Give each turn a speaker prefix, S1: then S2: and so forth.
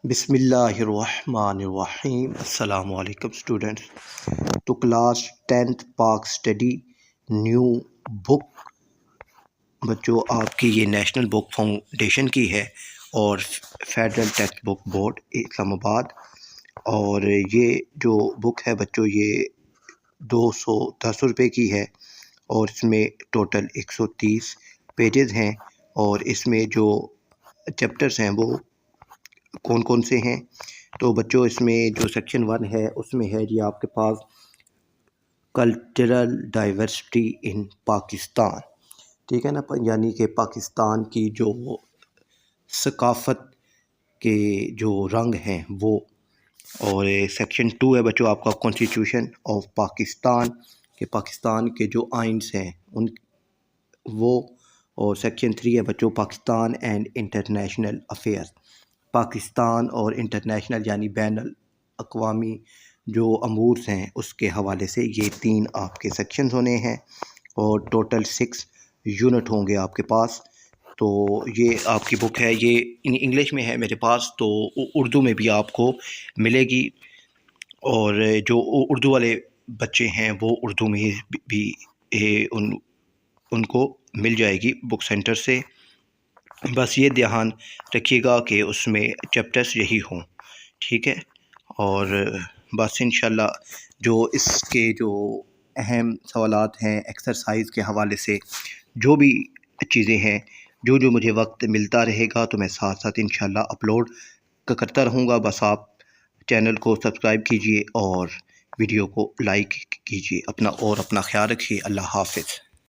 S1: بسم اللہ الرحمن الرحیم۔ السلام علیکم اسٹوڈنٹس۔ تو کلاس 10th پاک اسٹڈی نیو بک بچوں آپ کی یہ نیشنل بک فاؤنڈیشن کی ہے اور فیڈرل ٹیکسٹ بک بورڈ اسلام آباد، اور یہ جو بک ہے بچوں یہ 210 روپے کی ہے اور اس میں ٹوٹل 130 پیجز ہیں، اور اس میں جو چیپٹرز ہیں وہ کون کون سے ہیں۔ تو بچوں اس میں جو سیکشن 1 ہے اس میں ہے جی آپ کے پاس کلچرل ڈائیورسٹی ان پاکستان، ٹھیک ہے نا، یعنی کہ پاکستان کی جو ثقافت کے جو رنگ ہیں وہ، اور سیکشن 2 ہے بچوں آپ کا کانسٹیٹیوشن آف پاکستان، کہ پاکستان کے جو آئینس ہیں ان وہ، اور سیکشن 3 ہے بچوں Pakistan and international affairs, Pakistan اور انٹرنیشنل یعنی بین الاقوامی جو امور ہیں اس کے حوالے سے یہ 3 آپ کے سیکشنز ہونے ہیں، اور ٹوٹل 6 یونٹ ہوں گے آپ کے پاس۔ تو یہ آپ کی بک ہے، یہ انگلش میں ہے میرے پاس، تو اردو میں بھی آپ کو ملے گی، اور جو اردو والے بچے ہیں وہ اردو میں بھی ان کو مل جائے گی بک سینٹر سے۔ بس یہ دھیان رکھیے گا کہ اس میں چیپٹرز یہی ہوں، ٹھیک ہے، اور بس انشاءاللہ جو اس کے جو اہم سوالات ہیں ایکسرسائز کے حوالے سے جو بھی چیزیں ہیں، جو مجھے وقت ملتا رہے گا تو میں ساتھ ساتھ انشاءاللہ اپلوڈ کرتا رہوں گا۔ بس آپ چینل کو سبسکرائب کیجئے اور ویڈیو کو لائک کیجئے، اپنا خیال رکھیے۔ اللہ حافظ۔